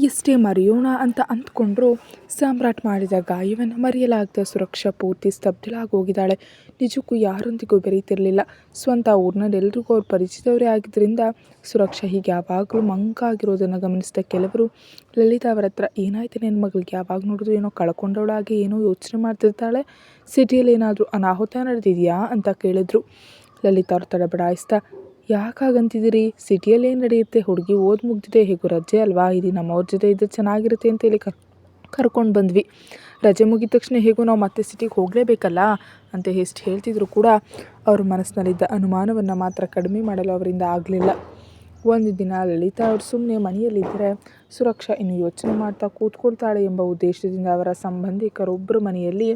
ಎಷ್ಟೇ ಮರೆಯೋಣ ಅಂತ ಅಂದ್ಕೊಂಡ್ರೂ ಸಾಮ್ರಾಟ್ ಮಾಡಿದ ಗಾಯವನ್ನು ಮರೆಯಲಾಗದ ಸುರಕ್ಷಾ ಪೂರ್ತಿ ಸ್ತಬ್ಧಳಾಗೋಗಿದ್ದಾಳೆ. ನಿಜಕ್ಕೂ ಯಾರೊಂದಿಗೂ ಬೆರೀತಿರಲಿಲ್ಲ. ಸ್ವಂತ ಊರಿನಲ್ಲಿ ಎಲ್ರಿಗೂ ಅವ್ರು ಪರಿಚಿತವರೇ ಆಗಿದ್ದರಿಂದ ಸುರಕ್ಷಾ ಹೀಗೆ ಯಾವಾಗಲೂ ಮಂಕಾಗಿರೋದನ್ನು ಗಮನಿಸಿದ ಕೆಲವರು ಲಲಿತಾ ಅವರ ಹತ್ರ, ಏನಾಯ್ತು ನನ್ನ ಮಗಳಿಗೆ, ಯಾವಾಗ ನೋಡಿದ್ರು ಏನೋ ಕಳ್ಕೊಂಡವಳಾಗಿ ಏನೋ ಯೋಚನೆ ಮಾಡ್ತಿರ್ತಾಳೆ, ಸಿಟಿಯಲ್ಲಿ ಏನಾದರೂ ಅನಾಹುತ ನಡೆದಿದೆಯಾ ಅಂತ ಕೇಳಿದ್ರು. ಲಲಿತಾ ಅವ್ರ ತಡಬಡಾಯಿಸ್ತಾ, ಯಾಕಾಗಂತಿದ್ದೀರಿ, ಸಿಟಿಯಲ್ಲಿ ಏನು ನಡೆಯುತ್ತೆ, ಹುಡುಗಿ ಓದಿ ಮುಗ್ದಿದೆ, ಹೇಗೂ ರಜೆ ಅಲ್ವಾ, ಇದು ನಮ್ಮವ್ರ ಜೊತೆ ಇದ್ದರೆ ಚೆನ್ನಾಗಿರುತ್ತೆ ಅಂತೇಳಿ ಕರ್ಕೊಂಡು ಬಂದ್ವಿ. ರಜೆ ಮುಗಿದ ತಕ್ಷಣ ಹೇಗೂ ನಾವು ಮತ್ತೆ ಸಿಟಿಗೆ ಹೋಗಲೇಬೇಕಲ್ಲ ಅಂತ ಎಷ್ಟು ಹೇಳ್ತಿದ್ರು ಕೂಡ ಅವ್ರ ಮನಸ್ಸಿನಲ್ಲಿದ್ದ ಅನುಮಾನವನ್ನು ಮಾತ್ರ ಕಡಿಮೆ ಮಾಡಲು ಅವರಿಂದ ಆಗಲಿಲ್ಲ. ಒಂದು ದಿನ ಲಲಿತಾ ಅವರು ಸುಮ್ಮನೆ ಮನೆಯಲ್ಲಿದ್ದರೆ ಸುರಕ್ಷಾ ಇನ್ನು ಯೋಚನೆ ಮಾಡ್ತಾ ಕೂತ್ಕೊಳ್ತಾಳೆ ಎಂಬ ಉದ್ದೇಶದಿಂದ ಅವರ ಸಂಬಂಧಿಕರೊಬ್ಬರ ಮನೆಯಲ್ಲಿ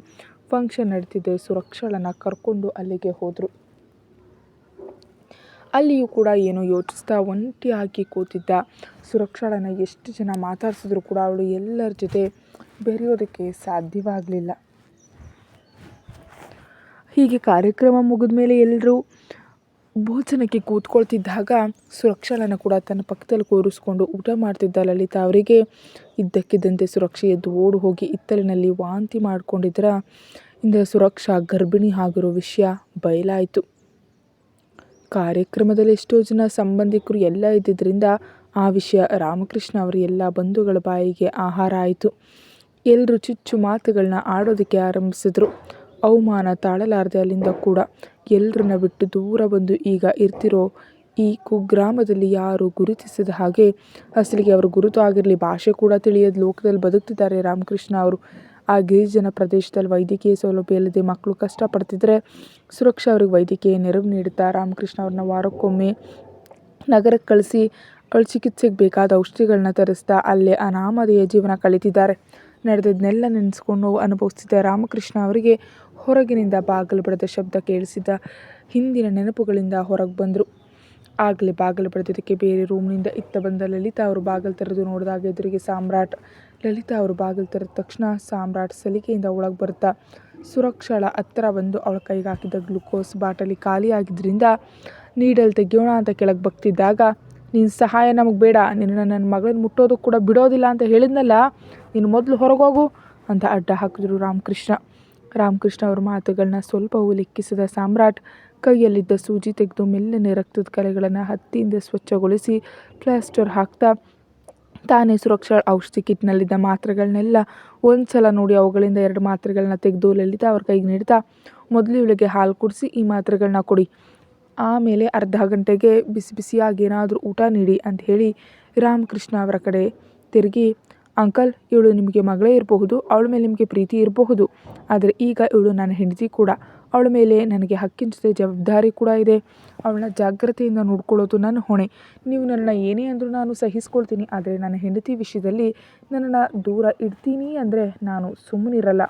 ಫಂಕ್ಷನ್ ನಡೀತಿದ್ದೆ. ಸುರಕ್ಷಾಳನ್ನು ಕರ್ಕೊಂಡು ಅಲ್ಲಿಗೆ ಹೋದರು. ಅಲ್ಲಿಯೂ ಕೂಡ ಏನೋ ಯೋಚಿಸ್ತಾ ಒಂಟಿಯಾಗಿ ಕೂತಿದ್ದ ಸುರಕ್ಷಾಳನ್ನು ಎಷ್ಟು ಜನ ಮಾತಾಡಿಸಿದ್ರು ಕೂಡ ಅವಳು ಎಲ್ಲರ ಜೊತೆ ಬೆರೆಯೋದಕ್ಕೆ ಸಾಧ್ಯವಾಗಲಿಲ್ಲ. ಹೀಗೆ ಕಾರ್ಯಕ್ರಮ ಮುಗಿದ ಮೇಲೆ ಎಲ್ಲರೂ ಭೋಜನಕ್ಕೆ ಕೂತ್ಕೊಳ್ತಿದ್ದಾಗ ಸುರಕ್ಷಾಳನ್ನು ಕೂಡ ತನ್ನ ಪಕ್ಕದಲ್ಲಿ ಕೂರಿಸ್ಕೊಂಡು ಊಟ ಮಾಡ್ತಿದ್ದ ಲಲಿತಾ ಅವರಿಗೆ ಇದ್ದಕ್ಕಿದ್ದಂತೆ ಸುರಕ್ಷೆ ಎದ್ದು ಓಡಿ ಹೋಗಿ ಇತ್ತಲಿನಲ್ಲಿ ವಾಂತಿ ಮಾಡಿಕೊಂಡಿದ್ದರ ಇಂದ ಸುರಕ್ಷಾ ಗರ್ಭಿಣಿ ಆಗಿರೋ ವಿಷಯ ಬಯಲಾಯಿತು. ಕಾರ್ಯಕ್ರಮದಲ್ಲಿ ಎಷ್ಟೋ ಜನ ಸಂಬಂಧಿಕರು ಎಲ್ಲ ಇದ್ದಿದ್ದರಿಂದ ಆ ವಿಷಯ ರಾಮಕೃಷ್ಣ ಅವರ ಎಲ್ಲ ಬಂಧುಗಳ ಬಾಯಿಗೆ ಆಹಾರ ಆಯಿತು. ಎಲ್ಲರೂ ಚುಚ್ಚು ಮಾತುಗಳನ್ನ ಆಡೋದಕ್ಕೆ ಆರಂಭಿಸಿದ್ರು. ಅವಮಾನ ತಾಳಲಾರದೆ ಅಲ್ಲಿಂದ ಕೂಡ ಎಲ್ಲರನ್ನ ಬಿಟ್ಟು ದೂರ ಬಂದು ಈಗ ಇರ್ತಿರೋ ಈ ಕುಗ್ರಾಮದಲ್ಲಿ ಯಾರು ಗುರುತಿಸಿದ ಹಾಗೆ, ಅಸಲಿಗೆ ಅವರು ಗುರುತು ಆಗಿರಲಿ, ಭಾಷೆ ಕೂಡ ತಿಳಿಯದ ಲೋಕದಲ್ಲಿ ಬದುಕ್ತಿದ್ದಾರೆ ರಾಮಕೃಷ್ಣ ಅವರು. ಆ ಗಿರಿಜನ ಪ್ರದೇಶದಲ್ಲಿ ವೈದ್ಯಕೀಯ ಸೌಲಭ್ಯ ಇಲ್ಲದೆ ಮಕ್ಕಳು ಕಷ್ಟಪಡ್ತಿದ್ರೆ ಸುರಕ್ಷಾ ಅವ್ರಿಗೆ ವೈದ್ಯಕೀಯ ನೆರವು ನೀಡುತ್ತಾ ರಾಮಕೃಷ್ಣ ಅವ್ರನ್ನ ವಾರಕ್ಕೊಮ್ಮೆ ನಗರಕ್ಕೆ ಕಳಿಸಿ ಅವಳು ಚಿಕಿತ್ಸೆಗೆ ಬೇಕಾದ ಔಷಧಿಗಳನ್ನ ತರಿಸ್ತಾ ಅಲ್ಲೇ ಅನಾಮಧೇಯ ಜೀವನ ಕಳೀತಿದ್ದಾರೆ. ನಡೆದದನ್ನೆಲ್ಲ ನೆನೆಸ್ಕೊಂಡು ಅನುಭವಿಸ್ತಿದ್ದ ರಾಮಕೃಷ್ಣ ಅವರಿಗೆ ಹೊರಗಿನಿಂದ ಬಾಗಿಲು ಬಡಿದ ಶಬ್ದ ಕೇಳಿಸಿದ ಹಿಂದಿನ ನೆನಪುಗಳಿಂದ ಹೊರಗೆ ಬಂದರು. ಆಗಲೇ ಬಾಗಿಲು ಬಡಿದದಕ್ಕೆ ಬೇರೆ ರೂಮ್ನಿಂದ ಇತ್ತ ಬಂದ ಲಲಿತಾ ಅವರು ಬಾಗಿಲು ತೆರೆದು ನೋಡಿದಾಗ ಎದುರಿಗೆ ಸಾಮ್ರಾಟ್. ಲಲಿತಾ ಅವರು ಬಾಗಿಲು ತೆರೆದ ತಕ್ಷಣ ಸಾಮ್ರಾಟ್ ಸಲಿಗೆಯಿಂದ ಒಳಗೆ ಬರ್ತಾ ಸುರಕ್ಷಾಳ ಹತ್ತಿರ ಬಂದು ಅವಳ ಕೈಗೆ ಹಾಕಿದ್ದ ಗ್ಲುಕೋಸ್ ಬಾಟಲಿ ಖಾಲಿಯಾಗಿದ್ದರಿಂದ ನೀಡಲ್ ತೆಗಿಯೋಣ ಅಂತ ಕೆಳಗೆ ಬಗ್ತಿದ್ದಾಗ, ನಿನ್ನ ಸಹಾಯ ನಮಗೆ ಬೇಡ, ನನ್ನ ಮಗಳನ್ನ ಮುಟ್ಟೋದಕ್ಕೆ ಕೂಡ ಬಿಡೋದಿಲ್ಲ ಅಂತ ಹೇಳಿದ್ನಲ್ಲ, ನೀನು ಮೊದಲು ಹೊರಗೋಗು ಅಂತ ಅಡ್ಡ ಹಾಕಿದ್ರು ರಾಮಕೃಷ್ಣ ಅವ್ರ ಮಾತುಗಳನ್ನ ಸ್ವಲ್ಪವೂ ಲೆಕ್ಕಿಸಿದ ಸಾಮ್ರಾಟ್ ಕೈಯಲ್ಲಿದ್ದ ಸೂಜಿ ತೆಗೆದು ಮೆಲ್ಲನೆ ರಕ್ತದ ಕಲೆಗಳನ್ನು ಹತ್ತಿಯಿಂದ ಸ್ವಚ್ಛಗೊಳಿಸಿ ಪ್ಲಾಸ್ಟರ್ ಹಾಕ್ತಾ ತಾನೇ ಸುರಕ್ಷಾ ಔಷಧಿ ಕಿಟ್ನಲ್ಲಿದ್ದ ಮಾತ್ರೆಗಳನ್ನೆಲ್ಲ ಒಂದು ಸಲ ನೋಡಿ ಅವುಗಳಿಂದ 2 ಮಾತ್ರೆಗಳನ್ನ ತೆಗೆದು ಲಲಿತಾ ಅವ್ರ ಕೈಗೆ ನೀಡ್ತಾ, ಮೊದಲು ಇವಳಿಗೆ ಹಾಲು ಕುಡಿಸಿ ಈ ಮಾತ್ರೆಗಳನ್ನ ಕೊಡಿ, ಆಮೇಲೆ ಅರ್ಧ ಗಂಟೆಗೆ ಬಿಸಿ ಬಿಸಿಯಾಗಿ ಏನಾದರೂ ಊಟ ನೀಡಿ ಅಂತ ಹೇಳಿ ರಾಮಕೃಷ್ಣ ಅವರ ಕಡೆ ತಿರುಗಿ, ಅಂಕಲ್, ಇವಳು ನಿಮಗೆ ಮಗಳೇ ಇರಬಹುದು, ಅವಳ ಮೇಲೆ ನಿಮಗೆ ಪ್ರೀತಿ ಇರಬಹುದು, ಆದರೆ ಈಗ ಇವಳು ನನ್ನ ಹೆಂಡತಿ ಕೂಡ, ಅವಳ ಮೇಲೆ ನನಗೆ ಹಕ್ಕಿನ ಜೊತೆ ಜವಾಬ್ದಾರಿ ಕೂಡ ಇದೆ, ಅವಳನ್ನ ಜಾಗ್ರತೆಯಿಂದ ನೋಡ್ಕೊಳ್ಳೋದು ನನ್ನ ಹೊಣೆ. ನೀವು ನನ್ನನ್ನು ಏನೇ ಅಂದರೂ ನಾನು ಸಹಿಸ್ಕೊಳ್ತೀನಿ, ಆದರೆ ನನ್ನ ಹೆಂಡತಿ ವಿಷಯದಲ್ಲಿ ನನ್ನನ್ನು ದೂರ ಇಡ್ತೀನಿ ಅಂದರೆ ನಾನು ಸುಮ್ಮನಿರಲ್ಲ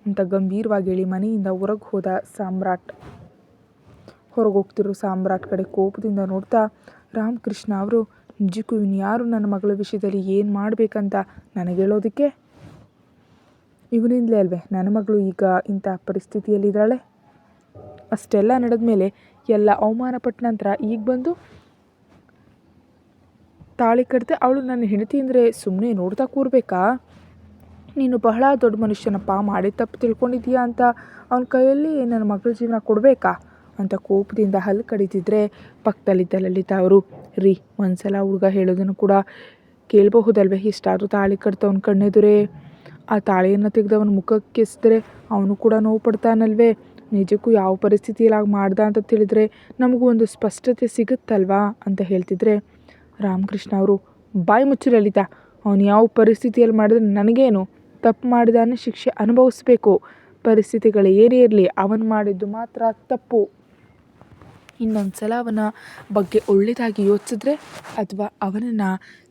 ಅಂತ ಗಂಭೀರವಾಗಿ ಹೇಳಿ ಮನೆಯಿಂದ ಹೊರಗೆ ಹೋದ ಸಾಮ್ರಾಟ್. ಹೊರಗೋಗ್ತಿರೋ ಸಾಮ್ರಾಟ್ ಕಡೆ ಕೋಪದಿಂದ ನೋಡ್ತಾ ರಾಮಕೃಷ್ಣ ಅವರು, ನಿಜಕ್ಕೂ ಇವನು ಯಾರು ನನ್ನ ಮಗಳ ವಿಷಯದಲ್ಲಿ ಏನು ಮಾಡಬೇಕಂತ ನನಗೆ ಹೇಳೋದಕ್ಕೆ? ಇವನಿಂದಲೇ ಅಲ್ವೇ ನನ್ನ ಮಗಳು ಈಗ ಇಂಥ ಪರಿಸ್ಥಿತಿಯಲ್ಲಿದ್ದಾಳೆ. ಅಷ್ಟೆಲ್ಲ ನಡೆದ ಮೇಲೆ, ಎಲ್ಲ ಅವಮಾನ ಪಟ್ಟ ನಂತರ ಈಗ ಬಂದು ತಾಳಿ ಕಟ್ತೆ ಅವಳು ನನ್ನ ಹೆಂಡತಿ ಅಂದರೆ ಸುಮ್ಮನೆ ನೋಡ್ತಾ ಕೂರಬೇಕಾ? ನೀನು ಬಹಳ ದೊಡ್ಡ ಮನುಷ್ಯನಪ್ಪ, ಮಾಡಿ ತಪ್ಪು ತಿಳ್ಕೊಂಡಿದ್ದೀಯಾ ಅಂತ ಅವನ ಕೈಯಲ್ಲಿ ನನ್ನ ಮಗಳ ಜೀವನ ಕೊಡಬೇಕಾ ಅಂತ ಕೋಪದಿಂದ ಹಲ್ಲು ಕಡಿತಿದ್ರೆ ಪಕ್ಕದಲ್ಲಿದ್ದ ಲಲಿತಾ ಅವರು, ರೀ, ಒಂದ್ಸಲ ಹುಡುಗ ಹೇಳೋದನ್ನು ಕೂಡ ಕೇಳಬಹುದಲ್ವೇ, ಇಷ್ಟಾದರೂ ತಾಳಿ ಕಟ್ತವನ ಕಣ್ಣೆದುರೇ ಆ ತಾಳಿಯನ್ನು ತೆಗೆದು ಅವನ ಮುಖಕ್ಕೆ ಎಸೆದ್ರೆ ಅವನು ಕೂಡ ನೋವು ಪಡ್ತಾನಲ್ವೇ, ನಿಜಕ್ಕೂ ಯಾವ ಪರಿಸ್ಥಿತಿಯಲ್ಲಿ ಆಗ ಮಾಡ್ದ ಅಂತ ತಿಳಿದ್ರೆ ನಮಗೂ ಒಂದು ಸ್ಪಷ್ಟತೆ ಸಿಗುತ್ತಲ್ವಾ ಅಂತ ಹೇಳ್ತಿದ್ರೆ ರಾಮಕೃಷ್ಣ ಅವರು, ಬಾಯಿ ಮುಚ್ಚು ಲಲಿತಾ, ಅವನು ಯಾವ ಪರಿಸ್ಥಿತಿಯಲ್ಲಿ ಮಾಡಿದ್ರೆ ನನಗೇನು, ತಪ್ಪು ಮಾಡಿದಾನೆ ಶಿಕ್ಷೆ ಅನುಭವಿಸ್ಬೇಕು, ಪರಿಸ್ಥಿತಿಗಳು ಏನೇ ಇರಲಿ ಅವನು ಮಾಡಿದ್ದು ಮಾತ್ರ ತಪ್ಪು. ಇನ್ನೊಂದು ಸಲ ಅವನ ಬಗ್ಗೆ ಒಳ್ಳೆಯದಾಗಿ ಯೋಚಿಸಿದ್ರೆ ಅಥವಾ ಅವನನ್ನು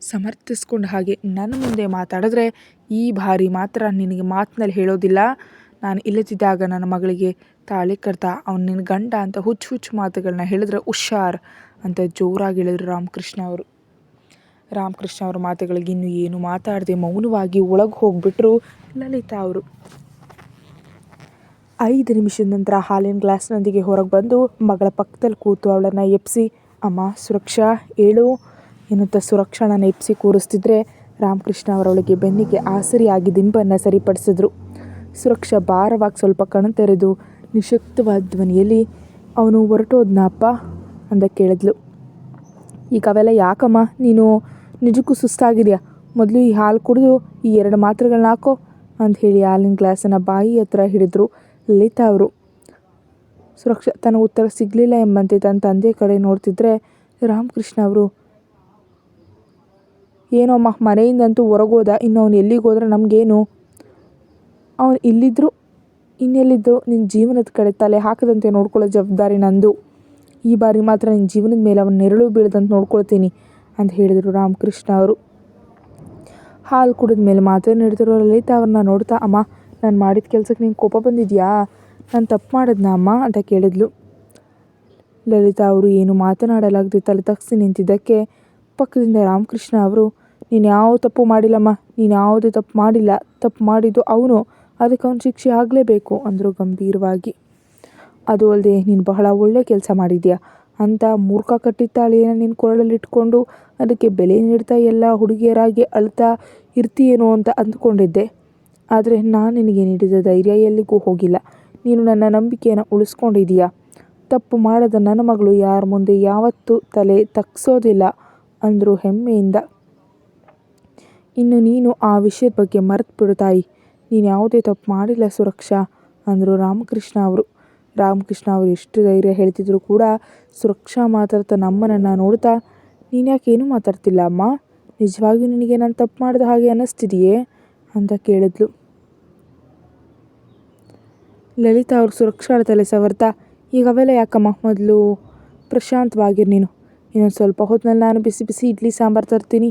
ಸಮರ್ಥಿಸ್ಕೊಂಡ ಹಾಗೆ ನನ್ನ ಮುಂದೆ ಮಾತಾಡಿದ್ರೆ ಈ ಬಾರಿ ಮಾತ್ರ ನಿನಗೆ ಮಾತಿನಲ್ಲಿ ಹೇಳೋದಿಲ್ಲ, ನಾನು ಇಲ್ಲದಿದ್ದಾಗ ನನ್ನ ಮಗಳಿಗೆ ತಾಳಿ ಕಟ್ತಾ ಅವನು ನಿನ್ನ ಗಂಡ ಅಂತ ಹುಚ್ಚು ಮಾತುಗಳನ್ನ ಹೇಳಿದ್ರೆ ಹುಷಾರ್ ಅಂತ ಜೋರಾಗಿ ಹೇಳಿದ್ರು ರಾಮಕೃಷ್ಣ ಅವ್ರ ಮಾತುಗಳಿಗೆ ಇನ್ನೂ ಏನು ಮಾತಾಡದೆ ಮೌನವಾಗಿ ಒಳಗೆ ಹೋಗಿಬಿಟ್ರು ಲಲಿತಾ ಅವರು. 5 ನಿಮಿಷದ ನಂತರ ಹಾಲಿನ ಗ್ಲಾಸ್ನೊಂದಿಗೆ ಹೊರಗೆ ಬಂದು ಮಗಳ ಪಕ್ಕದಲ್ಲಿ ಕೂತು ಅವಳನ್ನು ಎಪ್ಸಿ, ಅಮ್ಮ ಸುರಕ್ಷಾ ಏಳು ಎನ್ನುತ್ತಾ ಸುರಕ್ಷಾಳನ್ನು ಎಪ್ಸಿ ಕೂರಿಸ್ತಿದ್ರೆ ರಾಮಕೃಷ್ಣ ಅವರೊಳಗೆ ಬೆನ್ನಿಗೆ ಆಸರಿಯಾಗಿ ದಿಂಬನ್ನು ಸರಿಪಡಿಸಿದ್ರು. ಸುರಕ್ಷಾ ಭಾರವಾಗಿ ಸ್ವಲ್ಪ ಕಣ್ತೆರೆದು ನಿಶಕ್ತವಾದ ಧ್ವನಿಯಲ್ಲಿ, ಅವನು ಹೊರಟೋದ್ನಪ್ಪ ಅಂದ ಕೇಳಿದ್ಲು. ಈಗ ಅವೆಲ್ಲ ಯಾಕಮ್ಮ, ನೀನು ನಿಜಕ್ಕೂ ಸುಸ್ತಾಗಿದೆಯಾ? ಮೊದಲು ಈ ಹಾಲು ಕುಡಿದು ಈ 2 ಮಾತ್ರೆಗಳನ್ನ ಹಾಕೋ ಅಂತ ಹೇಳಿ ಹಾಲಿನ ಗ್ಲಾಸನ್ನು ಬಾಯಿ ಹತ್ರ ಹಿಡಿದ್ರು ಲಲಿತಾ ಅವರು. ಸುರಕ್ಷಾ ತನ್ನ ಉತ್ತರ ಸಿಗಲಿಲ್ಲ ಎಂಬಂತೆ ತನ್ನ ತಂದೆ ಕಡೆ ನೋಡ್ತಿದ್ರೆ ರಾಮಕೃಷ್ಣ ಅವರು, ಏನೋ ಅಮ್ಮ, ಮನೆಯಿಂದಂತೂ ಹೊರಗೋದ, ಇನ್ನು ಅವನು ಎಲ್ಲಿಗೆ ಹೋದ್ರೆ ನಮಗೇನು? ಅವನು ಇಲ್ಲಿದ್ದರು ಇನ್ನೆಲ್ಲಿದ್ದರು ನಿನ್ನ ಜೀವನದ ಕಡೆ ತಲೆ ಹಾಕದಂತೆ ನೋಡ್ಕೊಳ್ಳೋ ಜವಾಬ್ದಾರಿ ನಂದು. ಈ ಬಾರಿ ಮಾತ್ರ ನಿನ್ನ ಜೀವನದ ಮೇಲೆ ಅವನ ನೆರಳು ಬೀಳದಂತೆ ನೋಡ್ಕೊಳ್ತೀನಿ ಅಂತ ಹೇಳಿದರು ರಾಮಕೃಷ್ಣ ಅವರು. ಹಾಲು ಕುಡಿದ ಮೇಲೆ ಮಾತ್ರ ನಡೆದಿರೋ ಲಲಿತಾ ಅವ್ರನ್ನ ನೋಡ್ತಾ, ಅಮ್ಮ, ನಾನು ಮಾಡಿದ ಕೆಲಸಕ್ಕೆ ನಿಂಗೆ ಕೋಪ ಬಂದಿದೆಯಾ? ನಾನು ತಪ್ಪು ಮಾಡಿದ್ನ ಅಮ್ಮ ಅಂತ ಕೇಳಿದ್ಲು. ಲಲಿತಾ ಅವರು ಏನು ಮಾತನಾಡಲಾಗದೆ ತಲೆ ತಗ್ಸಿ ನಿಂತಿದ್ದಕ್ಕೆ ಪಕ್ಕದಿಂದ ರಾಮಕೃಷ್ಣ ಅವರು, ನೀನು ಯಾವ ತಪ್ಪು ಮಾಡಿಲ್ಲಮ್ಮ, ನೀನು ಯಾವುದೇ ತಪ್ಪು ಮಾಡಿಲ್ಲ, ತಪ್ಪು ಮಾಡಿದ್ದು ಅವನು, ಅದಕ್ಕೆ ಅವನ ಶಿಕ್ಷೆ ಆಗಲೇಬೇಕು ಅಂದರು ಗಂಭೀರವಾಗಿ. ಅದು ಅಲ್ಲದೆ ನೀನು ಬಹಳ ಒಳ್ಳೆ ಕೆಲಸ ಮಾಡಿದ್ಯಾ ಅಂತ ಮೂರ್ಖ ಕಟ್ಟಿತ್ತಾಳೆಯನ್ನು ನಿನ್ನ ಕೊರಳಲ್ಲಿಟ್ಕೊಂಡು ಅದಕ್ಕೆ ಬೆಲೆ ನೀಡ್ತಾ ಎಲ್ಲ ಹುಡುಗಿಯರಾಗಿ ಅಳ್ತಾ ಇರ್ತೀಯೇನೋ ಅಂತ ಅಂದ್ಕೊಂಡಿದ್ದೆ. ಆದರೆ ನಾನು ನಿನಗೆ ನೀಡಿದ ಧೈರ್ಯ ಎಲ್ಲಿಗೂ ಹೋಗಿಲ್ಲ. ನೀನು ನನ್ನ ನಂಬಿಕೆಯನ್ನು ಉಳಿಸ್ಕೊಂಡಿದೀಯಾ. ತಪ್ಪು ಮಾಡದ ನನ್ನ ಮಗಳು ಯಾರ ಮುಂದೆ ಯಾವತ್ತೂ ತಲೆ ತಗ್ಸೋದಿಲ್ಲ ಅಂದರು ಹೆಮ್ಮೆಯಿಂದ. ಇನ್ನು ನೀನು ಆ ವಿಷಯದ ಬಗ್ಗೆ ಮರೆತು ಬಿಡು ತಾಯಿ, ನೀನು ಯಾವುದೇ ತಪ್ಪು ಮಾಡಿಲ್ಲ ಸುರಕ್ಷಾ ಅಂದರು ರಾಮಕೃಷ್ಣ ಅವರು. ರಾಮಕೃಷ್ಣ ಅವರು ಎಷ್ಟು ಧೈರ್ಯ ಹೇಳ್ತಿದ್ರು ಕೂಡ ಸುರಕ್ಷಾ ಮಾತಾಡ್ತಾ ನಮ್ಮನನ್ನು ನೋಡ್ತಾ, ನೀನು ಯಾಕೇನು ಮಾತಾಡ್ತಿಲ್ಲ ಅಮ್ಮ? ನಿಜವಾಗಿಯೂ ನಿನಗೆ ನಾನು ತಪ್ಪು ಮಾಡಿದ ಹಾಗೆ ಅನ್ನಿಸ್ತಿದೆಯೇ ಅಂತ ಕೇಳಿದ್ಲು. ಲಲಿತಾ ಅವರು ಸುರಕ್ಷಾಳ ತಲೆ ಸವರ್ತಾ, ಈಗ ಅವೆಲ್ಲ ಯಾಕಮ್ಮ, ಮೊದಲು ಪ್ರಶಾಂತವಾಗಿರು ನೀನು. ಇನ್ನೊಂದು ಸ್ವಲ್ಪ ಹೊತ್ತಿನಲ್ಲಿ ನಾನು ಬಿಸಿ ಬಿಸಿ ಇಡ್ಲಿ ಸಾಂಬಾರು ತರ್ತೀನಿ.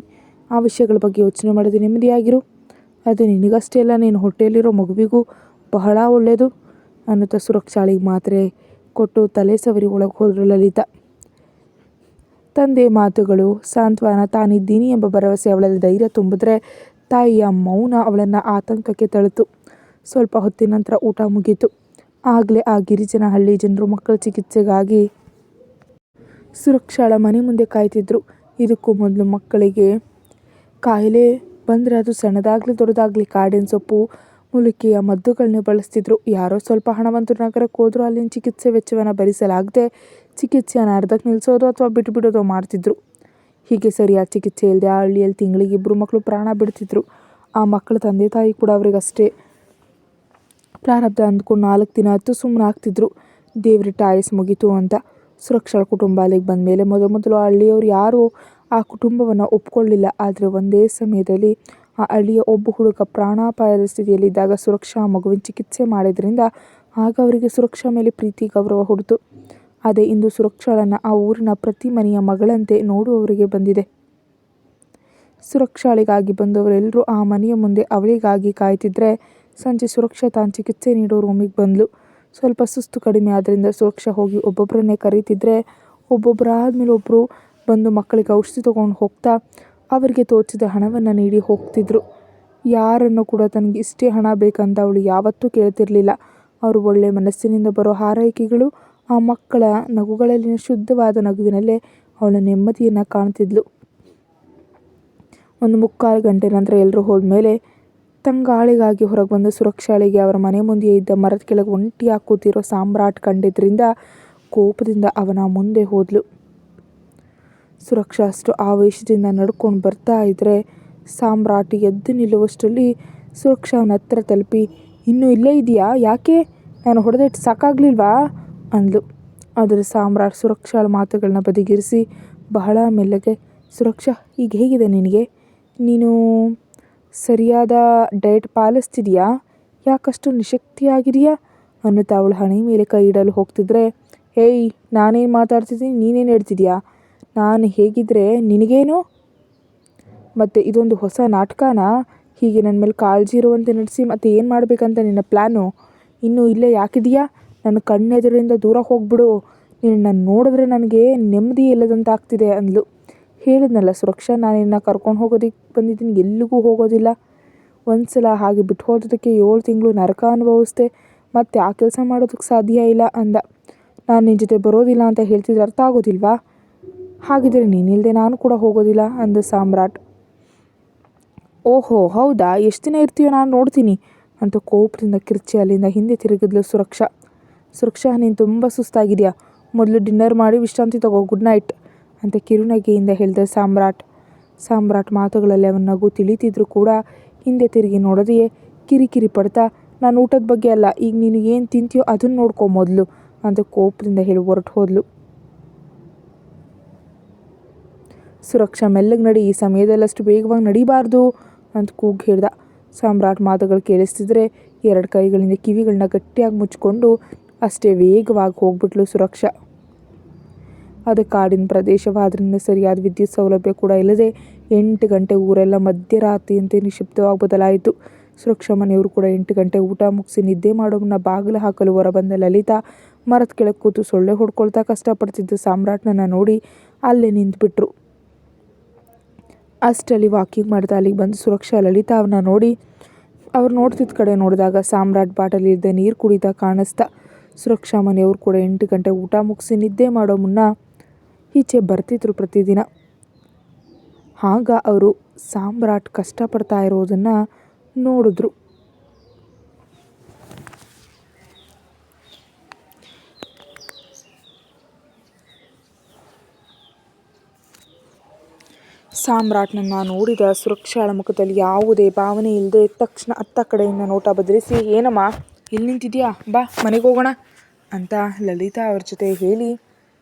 ಆ ವಿಷಯಗಳ ಬಗ್ಗೆ ಯೋಚನೆ ಮಾಡೋದು ನೆಮ್ಮದಿಯಾಗಿರು. ಅದು ನಿನಗಷ್ಟೇ ಅಲ್ಲ, ನೀನು ಹೊಟ್ಟೆಯಲ್ಲಿರೋ ಮಗುವಿಗೂ ಬಹಳ ಒಳ್ಳೆಯದು ಅನ್ನುತ್ತಾ ಸುರಕ್ಷಾಳಿಗೆ ಮಾತ್ರೆ ಕೊಟ್ಟು ತಲೆ ಸವರಿ ಒಳಗೆ ಹೋದರು ಲಲಿತಾ. ತಂದೆ ಮಾತುಗಳು ಸಾಂತ್ವನ, ತಾನಿದ್ದೀನಿ ಎಂಬ ಭರವಸೆ ಅವಳಲ್ಲಿ ಧೈರ್ಯ ತುಂಬಿದ್ರೆ ತಾಯಿಯ ಮೌನ ಅವಳನ್ನು ಆತಂಕಕ್ಕೆ ತಳ್ಳಿತು. ಸ್ವಲ್ಪ ಹೊತ್ತಿನ ನಂತರ ಊಟ ಮುಗೀತು. ಆಗಲೇ ಆ ಗಿರಿಜನ ಹಳ್ಳಿ ಜನರು ಮಕ್ಕಳ ಚಿಕಿತ್ಸೆಗಾಗಿ ಸುರಕ್ಷಾಳ ಮನೆ ಮುಂದೆ ಕಾಯ್ತಿದ್ರು. ಇದಕ್ಕೂ ಮೊದಲು ಮಕ್ಕಳಿಗೆ ಕಾಯಿಲೆ ಬಂದರೆ ಅದು ಸಣ್ಣದಾಗಲಿ ದೊಡ್ಡದಾಗಲಿ ಕಾಡಿನ ಸೊಪ್ಪು ಮೂಲಿಕೆಯ ಮದ್ದುಗಳನ್ನೇ ಬಳಸ್ತಿದ್ರು. ಯಾರೋ ಸ್ವಲ್ಪ ಹಣವಂತರು ನಗರಕ್ಕೆ ಹೋದರೂ ಅಲ್ಲಿನ ಚಿಕಿತ್ಸೆ ವೆಚ್ಚವನ್ನು ಭರಿಸಲಾಗದೆ ಚಿಕಿತ್ಸೆಯನ್ನು ಅರ್ಧಕ್ಕೆ ನಿಲ್ಲಿಸೋದು ಅಥವಾ ಬಿಟ್ಟುಬಿಡೋದು ಮಾಡ್ತಿದ್ರು. ಹೀಗೆ ಸರಿಯಾದ ಚಿಕಿತ್ಸೆ ಇಲ್ಲದೆ ಆ ಹಳ್ಳಿಯಲ್ಲಿ ತಿಂಗಳಿಗೆ 2 ಮಕ್ಕಳು ಪ್ರಾಣ ಬಿಡ್ತಿದ್ರು. ಆ ಮಕ್ಕಳ ತಂದೆ ತಾಯಿ ಕೂಡ ಅವರಿಗಷ್ಟೇ ಪ್ರಾರಬ್ಧ ಅಂದ್ಕೊಂಡು 4 ದಿನ ಹತ್ತು ಸುಮ್ಮನೆ ಆಗ್ತಿದ್ರು, ದೇವರಿಟ್ಟ ಆಯಸ್ಸು ಮುಗೀತು ಅಂತ. ಸುರಕ್ಷಾ ಕುಟುಂಬ ಅಲ್ಲಿಗೆ ಬಂದ ಮೇಲೆ ಮೊದಲು ಆ ಹಳ್ಳಿಯವರು ಯಾರೂ ಆ ಕುಟುಂಬವನ್ನು ಒಪ್ಕೊಳ್ಳಿಲ್ಲ. ಆದರೆ ಒಂದೇ ಸಮಯದಲ್ಲಿ ಆ ಹಳ್ಳಿಯ ಒಬ್ಬ ಹುಡುಗ ಪ್ರಾಣಾಪಾಯದ ಸ್ಥಿತಿಯಲ್ಲಿದ್ದಾಗ ಸುರಕ್ಷಾ ಮಗುವಿನ ಚಿಕಿತ್ಸೆ ಮಾಡಿದ್ರಿಂದ ಆಗ ಅವರಿಗೆ ಸುರಕ್ಷಾ ಮೇಲೆ ಪ್ರೀತಿ ಗೌರವ ಹುಟ್ಟಿತು. ಅದೇ ಇಂದು ಸುರಕ್ಷಾಳನ್ನು ಆ ಊರಿನ ಪ್ರತಿ ಮನೆಯ ಮಗಳಂತೆ ನೋಡುವವರಿಗೆ ಬಂದಿದೆ. ಸುರಕ್ಷಾಳಿಗಾಗಿ ಬಂದವರೆಲ್ಲರೂ ಆ ಮನೆಯ ಮುಂದೆ ಅವಳಿಗಾಗಿ ಕಾಯ್ತಿದ್ರೆ ಸಂಜೆ ಸುರಕ್ಷಾ ತಾನು ಚಿಕಿತ್ಸೆ ನೀಡೋ ರೂಮಿಗೆ ಬಂದಳು. ಸ್ವಲ್ಪ ಸುಸ್ತು ಕಡಿಮೆ ಆದ್ದರಿಂದ ಸುರಕ್ಷಾ ಹೋಗಿ ಒಬ್ಬೊಬ್ಬರನ್ನೇ ಕರೀತಿದ್ರೆ ಒಬ್ಬೊಬ್ಬರಾದ್ಮೇಲೆ ಒಬ್ಬರು ಬಂದು ಮಕ್ಕಳಿಗೆ ಔಷಧಿ ತೊಗೊಂಡು ಹೋಗ್ತಾ ಅವರಿಗೆ ತೋಚಿದ ಹಣವನ್ನು ನೀಡಿ ಹೋಗ್ತಿದ್ರು. ಯಾರನ್ನು ಕೂಡ ತನಗೆ ಇಷ್ಟೇ ಹಣ ಬೇಕಂತ ಅವಳು ಯಾವತ್ತೂ ಕೇಳ್ತಿರ್ಲಿಲ್ಲ. ಅವರು ಒಳ್ಳೆ ಮನಸ್ಸಿನಿಂದ ಬರೋ ಹಾರೈಕೆಗಳು, ಆ ಮಕ್ಕಳ ನಗುಗಳಲ್ಲಿನ ಶುದ್ಧವಾದ ನಗುವಿನಲ್ಲೇ ಅವಳ ನೆಮ್ಮದಿಯನ್ನು ಕಾಣ್ತಿದ್ಲು. 1 ಮುಕ್ಕಾಲು ಗಂಟೆ ನಂತರ ಎಲ್ಲರೂ ಹೋದ್ಮೇಲೆ ತಂಗಾಳಿಗಾಗಿ ಹೊರಗೆ ಬಂದ ಸುರಕ್ಷಾಳಿಗೆ ಅವರ ಮನೆ ಮುಂದೆಯೇ ಇದ್ದ ಮರದ ಕೆಳಗೆ ಒಂಟಿಯಾಗಿ ಕೂತಿರೋ ಸಾಮ್ರಾಟ್ ಕಂಡಿದ್ದರಿಂದ ಕೋಪದಿಂದ ಅವನ ಮುಂದೆ ಹೋದ್ಲು. ಸುರಕ್ಷಾ ಅಷ್ಟು ಆವೇಶದಿಂದ ನಡ್ಕೊಂಡು ಬರ್ತಾ ಇದ್ರೆ ಸಾಮ್ರಾಟ್ ಎದ್ದು ನಿಲ್ಲುವಷ್ಟರಲ್ಲಿ ಸುರಕ್ಷಾ ಅವನ ಹತ್ರ ತಲುಪಿ, ಇನ್ನೂ ಇಲ್ಲೇ ಇದೆಯಾ, ಯಾಕೆ, ನಾನು ಹೊಡೆದಿಟ್ಟು ಸಾಕಾಗ್ಲಿಲ್ವಾ ಅಂದ್ಲು. ಆದರೆ ಸಾಮ್ರಾಟ್ ಸುರಕ್ಷಾಳ ಮಾತುಗಳನ್ನ ಬದಿಗಿರಿಸಿ ಬಹಳ ಮೆಲ್ಲಗೆ, ಸುರಕ್ಷಾ, ಈಗ ಹೇಗಿದೆ ನಿನಗೆ? ನೀನು ಸರಿಯಾದ ಡಯಟ್ ಪಾಲಿಸ್ತಿದೆಯಾ? ಯಾಕಷ್ಟು ನಿಶಕ್ತಿಯಾಗಿದೆಯಾ ಅನ್ನುತ್ತಾ ಅವಳು ಹಣೆ ಮೇಲೆ ಕೈ ಇಡಲು ಹೋಗ್ತಿದ್ರೆ, ಹೇಯ್, ನಾನೇನು ಮಾತಾಡ್ತಿದ್ದೀನಿ, ನೀನೇನು ಹೇಳ್ತಿದ್ಯಾ? ನಾನು ಹೇಗಿದ್ರೆ ನಿನಗೇನು? ಮತ್ತು ಇದೊಂದು ಹೊಸ ನಾಟಕನಾ? ಹೀಗೆ ನನ್ನ ಮೇಲೆ ಕಾಳಜಿ ಇರುವಂತೆ ನಡೆಸಿ ಮತ್ತೆ ಏನು ಮಾಡಬೇಕಂತ ನಿನ್ನ ಪ್ಲ್ಯಾನು? ಇನ್ನೂ ಇಲ್ಲೇ ಯಾಕಿದೆಯಾ? ನನ್ನ ಕಣ್ಣೆದುರಿಂದ ದೂರ ಹೋಗ್ಬಿಡು. ನಿನ್ನ ನೋಡಿದ್ರೆ ನನಗೆ ನೆಮ್ಮದಿ ಇಲ್ಲದಂತ ಆಗ್ತಿದೆ ಅಂದ್ಲು. ಹೇಳಿದ್ನಲ್ಲ ಸುರಕ್ಷಾ, ನಾನು ನಿನ್ನ ಕರ್ಕೊಂಡು ಹೋಗೋದಕ್ಕೆ ಬಂದಿದ್ದೀನಿ, ಎಲ್ಲಿಗೂ ಹೋಗೋದಿಲ್ಲ. ಒಂದು ಸಲ ಹಾಗೆ ಬಿಟ್ಟು ಹೋದದಕ್ಕೆ 7 ತಿಂಗಳು ನರಕ ಅನುಭವಿಸ್ದೆ, ಮತ್ತೆ ಆ ಕೆಲಸ ಮಾಡೋದಕ್ಕೆ ಸಾಧ್ಯ ಇಲ್ಲ ಅಂದ. ನಾನು ನಿನ್ನ ಜೊತೆ ಬರೋದಿಲ್ಲ ಅಂತ ಹೇಳ್ತಿದ್ರೆ ಅರ್ಥ ಆಗೋದಿಲ್ವಾ? ಹಾಗಿದ್ರೆ ನೀನಿಲ್ಲದೆ ನಾನು ಕೂಡ ಹೋಗೋದಿಲ್ಲ ಅಂದ ಸಾಮ್ರಾಟ್. ಓಹೋ ಹೌದಾ, ಎಷ್ಟು ದಿನ ಇರ್ತೀಯೋ ನಾನು ನೋಡ್ತೀನಿ ಅಂತ ಕೋಪದಿಂದ ಕಿರ್ಚಿ ಅಲ್ಲಿಂದ ಹಿಂದೆ ತಿರುಗಿದ್ಲು ಸುರಕ್ಷಾ. ಸುರಕ್ಷಾ, ನೀನು ತುಂಬ ಸುಸ್ತಾಗಿದೆಯಾ, ಮೊದಲು ಡಿನ್ನರ್ ಮಾಡಿ ವಿಶ್ರಾಂತಿ ತಗೋ, ಗುಡ್ ನೈಟ್ ಅಂತ ಕಿರುನಗೆಯಿಂದ ಹೇಳಿದ ಸಾಮ್ರಾಟ್. ಸಾಮ್ರಾಟ್ ಮಾತುಗಳಲ್ಲಿ ಅವನ ನಗು ತಿಳಿತಿದ್ರು ಕೂಡ ಹಿಂದೆ ತಿರುಗಿ ನೋಡದೆಯೇ ಕಿರಿಕಿರಿ ಪಡ್ತಾ, ನಾನು ಊಟದ ಬಗ್ಗೆ ಅಲ್ಲ, ಈಗ ನೀನು ಏನು ತಿಂತೀಯೋ ಅದನ್ನು ನೋಡ್ಕೊ ಮೊದಲು ಅಂತ ಕೋಪದಿಂದ ಹೇಳಿ ಹೊರಟು ಹೋದ್ಲು. ಸುರಕ್ಷಾ, ಮೆಲ್ಲಗೆ ನಡಿ, ಈ ಸಮಯದಲ್ಲಷ್ಟು ವೇಗವಾಗಿ ನಡಿಬಾರ್ದು ಅಂತ ಕೂಗಿ ಹೇಳ್ದ. ಸಾಮ್ರಾಟ್ ಮಾತುಗಳು ಕೇಳಿಸ್ತಿದ್ರೆ 2 ಕೈಗಳಿಂದ ಕಿವಿಗಳನ್ನ ಗಟ್ಟಿಯಾಗಿ ಮುಚ್ಕೊಂಡು ಅಷ್ಟೇ ವೇಗವಾಗಿ ಹೋಗ್ಬಿಟ್ಲು ಸುರಕ್ಷಾ. ಅದು ಕಾಡಿನ ಪ್ರದೇಶವಾದ್ರಿಂದ ಸರಿಯಾದ ವಿದ್ಯುತ್ ಸೌಲಭ್ಯ ಕೂಡ ಇಲ್ಲದೆ 8 ಗಂಟೆ ಊರೆಲ್ಲ ಮಧ್ಯರಾತ್ರಿಯಂತೆ ನಿಶಬ್ದವಾಗಿ ಬದಲಾಯಿತು. ಸುರಕ್ಷಾ ಮನೆಯವರು ಕೂಡ 8 ಗಂಟೆ ಊಟ ಮುಗಿಸಿ ನಿದ್ದೆ ಮಾಡೋ ಮುನ್ನ ಬಾಗಿಲು ಹಾಕಲು ಹೊರಬಂದ ಲಲಿತಾ ಮರದ ಕೆಳಗೆ ಕೂತು ಸೊಳ್ಳೆ ಹೊಡ್ಕೊಳ್ತಾ ಕಷ್ಟಪಡ್ತಿದ್ದ ಸಾಮ್ರಾಟ್ನನ್ನು ನೋಡಿ ಅಲ್ಲೇ ನಿಂತುಬಿಟ್ರು. ಅಷ್ಟರಲ್ಲಿ ವಾಕಿಂಗ್ ಮಾಡ್ತಾ ಅಲ್ಲಿಗೆ ಬಂದು ಸುರಕ್ಷಾ ಲಲಿತಾ ಅವ್ರನ್ನ ನೋಡಿ ಅವ್ರು ನೋಡ್ತಿದ್ದ ಕಡೆ ನೋಡಿದಾಗ ಸಾಮ್ರಾಟ್ ಬಾಟಲಿದ್ದ ನೀರು ಕುಡಿತಾ ಕಾಣಿಸ್ತಾ. ಸುರಕ್ಷಾ ಮನೆಯವರು ಕೂಡ 8 ಗಂಟೆ ಊಟ ಮುಗಿಸಿ ನಿದ್ದೆ ಮಾಡೋ ಮುನ್ನ ಈಚೆ ಬರ್ತಿದ್ರು ಪ್ರತಿದಿನ. ಆಗ ಅವರು ಸಾಮ್ರಾಟ್ ಕಷ್ಟಪಡ್ತಾ ಇರೋದನ್ನು ನೋಡಿದ್ರು. ಸಾಮ್ರಾಟ್ನನ್ನು ನೋಡಿದ ಸುರಕ್ಷಾಳ ಮುಖದಲ್ಲಿ ಯಾವುದೇ ಭಾವನೆ ಇಲ್ಲದೆ ತಕ್ಷಣ ಅತ್ತ ಕಡೆಯಿಂದ ನೋಟ ಬದಲಿಸಿ, ಏನಮ್ಮ ಇಲ್ಲಿ ನಿಂತಿದ್ಯಾ, ಬಾ ಮನೆಗೆ ಹೋಗೋಣ ಅಂತ ಲಲಿತಾ ಅವ್ರ ಜೊತೆ ಹೇಳಿ,